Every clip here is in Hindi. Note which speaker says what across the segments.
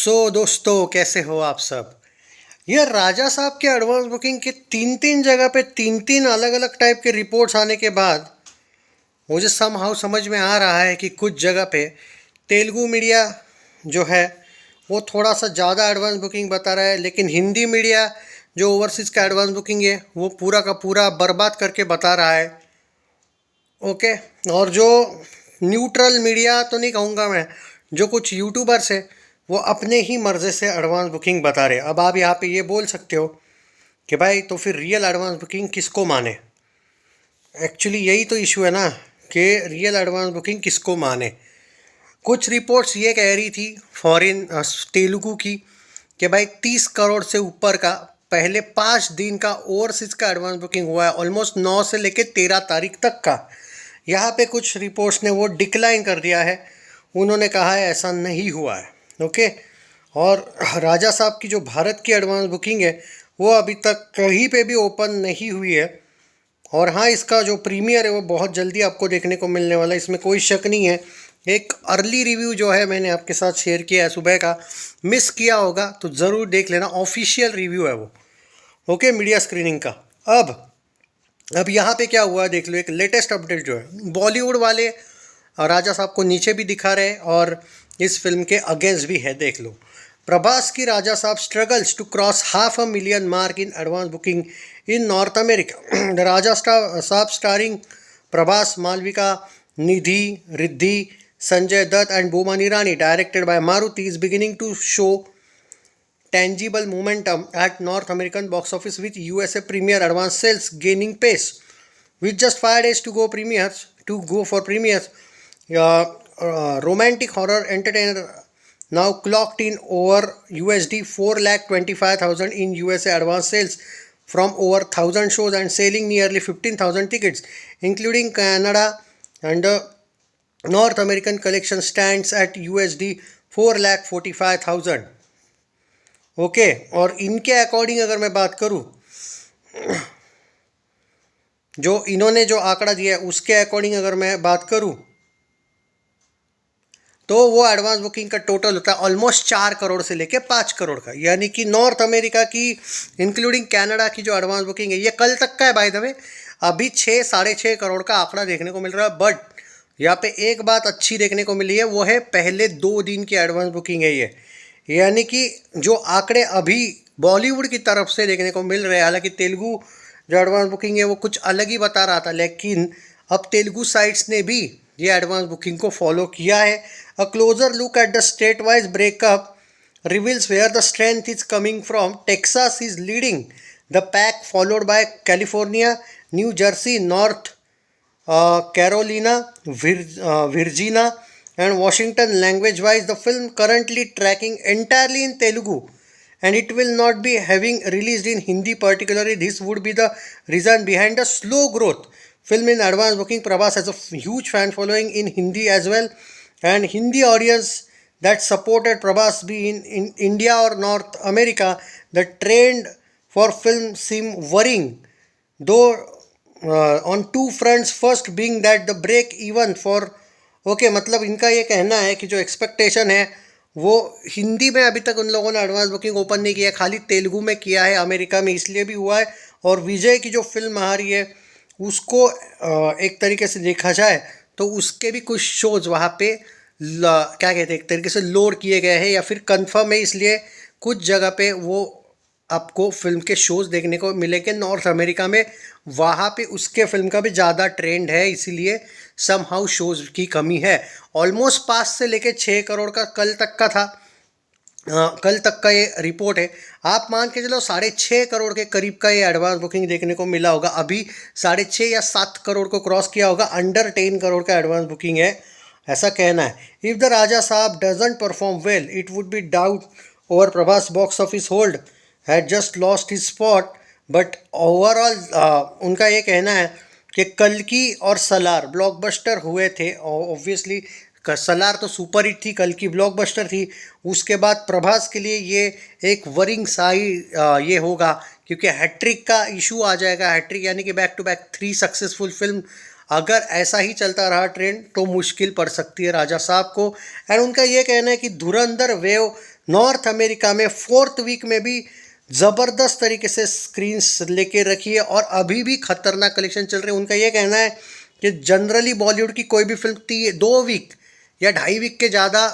Speaker 1: दोस्तों कैसे हो आप सब। ये राजा साहब के एडवांस बुकिंग के तीन तीन जगह पे तीन तीन अलग अलग टाइप के रिपोर्ट्स आने के बाद मुझे समहाउ समझ में आ रहा है कि कुछ जगह पे तेलुगु मीडिया जो है वो थोड़ा सा ज़्यादा एडवांस बुकिंग बता रहा है, लेकिन हिंदी मीडिया जो ओवरसीज़ का एडवांस बुकिंग है वो पूरा का पूरा बर्बाद करके बता रहा है। ओके। और जो न्यूट्रल मीडिया तो नहीं कहूँगा मैं, जो कुछ यूट्यूबर्स है वो अपने ही मर्ज़ी से एडवांस बुकिंग बता रहे हैं। अब आप यहाँ पे ये बोल सकते हो कि भाई तो फिर रियल एडवांस बुकिंग किसको माने। एक्चुअली यही तो इशू है ना कि रियल एडवांस बुकिंग किसको माने। कुछ रिपोर्ट्स ये कह रही थी फॉरेन तेलुगु की कि भाई 30 करोड़ से ऊपर का पहले 5 दिन का ओवरसीज़ का एडवांस बुकिंग हुआ है, ऑलमोस्ट 9 से लेकर 13 तारीख तक का। यहाँ पे कुछ रिपोर्ट्स ने वो डिक्लाइन कर दिया है, उन्होंने कहा है ऐसा नहीं हुआ है। ओके। और राजा साहब की जो भारत की एडवांस बुकिंग है वो अभी तक कहीं पे भी ओपन नहीं हुई है। और हाँ, इसका जो प्रीमियर है वो बहुत जल्दी आपको देखने को मिलने वाला है, इसमें कोई शक नहीं है। एक अर्ली रिव्यू जो है मैंने आपके साथ शेयर किया है सुबह का, मिस किया होगा तो ज़रूर देख लेना, ऑफिशियल रिव्यू है वो। ओके, मीडिया स्क्रीनिंग का। अब यहाँ पे क्या हुआ देख लो, एक लेटेस्ट अपडेट जो है बॉलीवुड वाले राजा साहब को नीचे भी दिखा रहे और इस फिल्म के अगेंस्ट भी है, देख लो। प्रभास की Raja Saab struggles to cross 500,000 mark in advance booking in north America. The Raja Saab starring Prabhas, Malavika, Nidhi, Riddhi, Sanjay Dutt and Boman Irani, directed by Maruti, is beginning to show tangible momentum at North American box office with USA premiere advance sales gaining pace. With just 5 days to go for premieres, romantic horror entertainer now clocked in over USD 4,25,000 in USA advance sales from over 1,000 shows and selling nearly 15,000 tickets, including Canada, and North American collection stands at USD 4,45,000। Okay. और इनके अकॉर्डिंग अगर मैं बात करूं, जो इन्होंने जो आंकड़ा दिया है उसके अकॉर्डिंग अगर मैं बात करूं तो वो एडवांस बुकिंग का टोटल होता है ऑलमोस्ट 4 करोड़ से लेके 5 करोड़ का। यानी कि नॉर्थ अमेरिका की इंक्लूडिंग कनाडा की जो एडवांस बुकिंग है ये कल तक का है बाय द वे, अभी 6-6.5 करोड़ का आंकड़ा देखने को मिल रहा है। बट यहाँ पे एक बात अच्छी देखने को मिली है, वो है पहले 2 दिन की एडवांस बुकिंग है ये। यानी कि जो आंकड़े अभी बॉलीवुड की तरफ से देखने को मिल रहे हैं, हालांकि तेलुगु जो एडवांस बुकिंग है वो कुछ अलग ही बता रहा था, लेकिन अब तेलुगु साइट्स ने भी ये एडवांस बुकिंग को फॉलो किया है। A closer look at the state wise breakup reveals where the strength is coming from. Texas is leading the pack, followed by California, new Jersey, north Carolina, Virginia and Washington. Language wise, the film currently tracking entirely in Telugu and it will not be having released in Hindi particularly. This would be the reason behind the slow growth. Film in advance booking. Prabhas has a huge fan following in Hindi as well, and Hindi audience that supported Prabhas be in India or North America. The trend for film seem worrying, though on two fronts. First being that the break even for okay मतलब इनका ये कहना है कि जो एक्सपेक्टेशन है वो हिंदी में अभी तक उन लोगों ने एडवांस बुकिंग ओपन नहीं किया, खाली तेलुगु में किया है। अमेरिका में इसलिए भी हुआ है, और विजय की जो फिल्म आ रही है उसको एक तरीके से देखा जाए तो उसके भी कुछ शोज़ वहाँ पे क्या कहते हैं एक तरीके से लोड किए गए हैं या फिर कंफर्म है, इसलिए कुछ जगह पे वो आपको फिल्म के शोज़ देखने को मिलेंगे नॉर्थ अमेरिका में। वहाँ पे उसके फिल्म का भी ज़्यादा ट्रेंड है, इसीलिए समहाउ शोज़ की कमी है। ऑलमोस्ट 5 से लेके 6 करोड़ का कल तक का था, कल तक का ये रिपोर्ट है। आप मान के चलो 6.5 करोड़ के करीब का ये एडवांस बुकिंग देखने को मिला होगा, अभी 6.5 या 7 करोड़ को क्रॉस किया होगा। अंडर 10 करोड़ का एडवांस बुकिंग है, ऐसा कहना है। इफ़ द राजा साहब doesn't perform well it would be doubt over Prabhas box office hold had just lost his spot. But overall उनका ये कहना है कि कल्कि और सलार ब्लॉकबस्टर हुए थे। ऑब्वियसली सलार तो सुपर हिट थी, कल्कि ब्लॉकबस्टर थी। उसके बाद प्रभास के लिए ये एक वरिंग सा ही ये होगा, क्योंकि हैट्रिक का इशू आ जाएगा। हैट्रिक यानी कि back to back 3 successful film. अगर ऐसा ही चलता रहा ट्रेंड तो मुश्किल पड़ सकती है राजा साहब को। एंड उनका ये कहना है कि धुरंधर वेव नॉर्थ अमेरिका में 4th वीक में भी ज़बरदस्त तरीके से स्क्रीन्स लेके रखी है और अभी भी खतरनाक कलेक्शन चल रहे हैं। उनका ये कहना है कि जनरली बॉलीवुड की कोई भी फिल्म 2 वीक या 2.5 वीक के ज़्यादा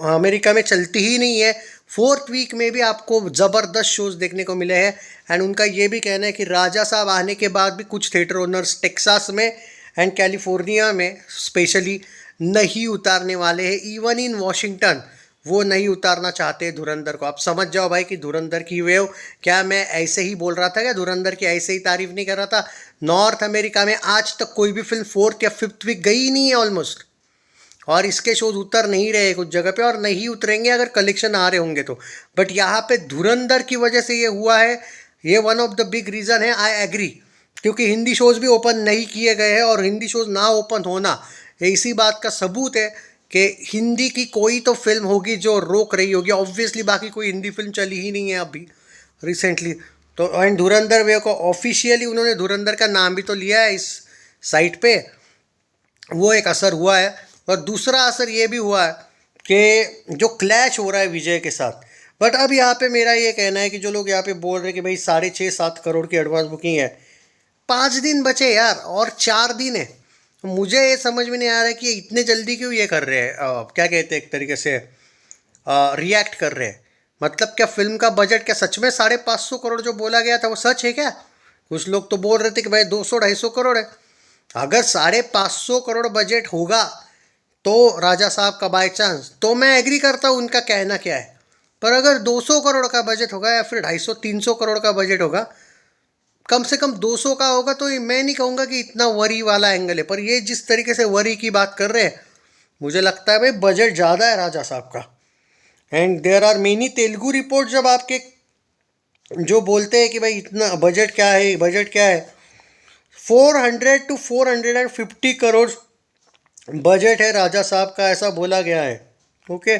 Speaker 1: अमेरिका में चलती ही नहीं है। 4th वीक में भी आपको ज़बरदस्त शोज़ देखने को मिले हैं। एंड उनका ये भी कहना है कि राजा साहब आने के बाद भी कुछ थिएटर ओनर्स टेक्सास में एंड कैलिफोर्निया में स्पेशली नहीं उतारने वाले हैं। इवन इन वॉशिंगटन वो नहीं उतारना चाहते धुरंधर को। आप समझ जाओ भाई कि धुरंधर की वेव, क्या मैं ऐसे ही बोल रहा था क्या? धुरंधर की ऐसे ही तारीफ नहीं कर रहा था। नॉर्थ अमेरिका में आज तक कोई भी फिल्म 4th या 5th वीक गई ही नहीं है ऑलमोस्ट, और इसके शोज उतर नहीं रहे कुछ जगह पे, और नहीं उतरेंगे अगर कलेक्शन आ रहे होंगे तो। बट यहाँ पे धुरंधर की वजह से ये हुआ है, ये one of the big reason है। आई एग्री, क्योंकि हिंदी शोज़ भी ओपन नहीं किए गए हैं, और हिंदी शोज़ ना ओपन होना ये इसी बात का सबूत है कि हिंदी की कोई तो फिल्म होगी जो रोक रही होगी। ऑब्वियसली बाकी कोई हिंदी फिल्म चली ही नहीं है अभी रिसेंटली तो। एंड धुरंधर वे को ऑफिशियली उन्होंने धुरंधर का नाम भी तो लिया है इस साइट पे, वो एक असर हुआ है। और दूसरा असर ये भी हुआ है कि जो क्लैश हो रहा है विजय के साथ। बट अब यहाँ पे मेरा ये कहना है कि जो लोग यहाँ पे बोल रहे हैं कि भाई 6.5-7 करोड़ की एडवांस बुकिंग है, 5 दिन बचे यार और 4 दिन है। मुझे ये समझ में नहीं आ रहा है कि इतने जल्दी क्यों ये कर रहे हैं, क्या कहते हैं, एक तरीके से रिएक्ट कर रहे हैं। मतलब क्या फिल्म का बजट क्या सच में 550 करोड़ जो बोला गया था वो सच है क्या? कुछ लोग तो बोल रहे थे कि भाई 200-250 करोड़ है। अगर 550 करोड़ बजट होगा तो राजा साहब का बाय चांस, तो मैं एग्री करता हूँ उनका कहना क्या है। पर अगर 200 करोड़ का बजट होगा या फिर 250-300 करोड़ का बजट होगा, कम से कम 200 का होगा, तो मैं नहीं कहूँगा कि इतना वरी वाला एंगल है। पर ये जिस तरीके से वरी की बात कर रहे हैं, मुझे लगता है भाई बजट ज़्यादा है राजा साहब का। And there are many Telugu report जब आपके जो बोलते हैं कि भाई इतना बजट क्या है, बजट क्या है, 400 to 450 करोड़ बजट है राजा साहब का, ऐसा बोला गया है। ओके,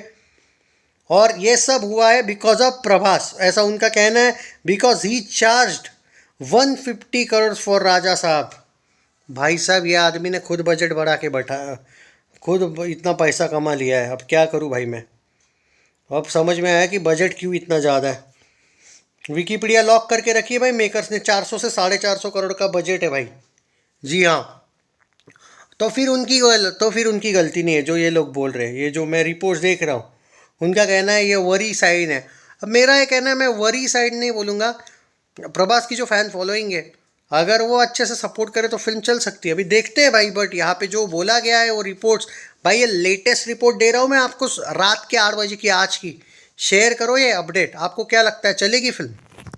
Speaker 1: और ये सब हुआ है बिकॉज ऑफ प्रभास, ऐसा उनका कहना है, because he charged 150 crore for राजा साहब। भाई साहब, ये आदमी ने खुद बजट बढ़ा के बैठा, खुद इतना पैसा कमा लिया है। अब क्या करूं भाई मैं, अब समझ में आया कि बजट क्यों इतना ज़्यादा है। विकीपीडिया लॉक करके रखिए भाई, मेकर्स ने 400 से 450 करोड़ का बजट है भाई। जी हाँ, तो फिर उनकी गलती नहीं है जो ये लोग बोल रहे हैं। ये जो मैं रिपोर्ट्स देख रहा हूँ, उनका कहना है ये वरी साइड है। अब मेरा ये कहना है, मैं वरी साइड नहीं बोलूँगा। प्रभास की जो फैन फॉलोइंग है, अगर वो अच्छे से सपोर्ट करे तो फिल्म चल सकती है। अभी देखते हैं भाई। बट यहाँ पे जो बोला गया है वो रिपोर्ट्स, भाई ये लेटेस्ट रिपोर्ट दे रहा हूँ मैं आपको, रात के 8 बजे की, आज की। शेयर करो ये अपडेट। आपको क्या लगता है, चलेगी फिल्म?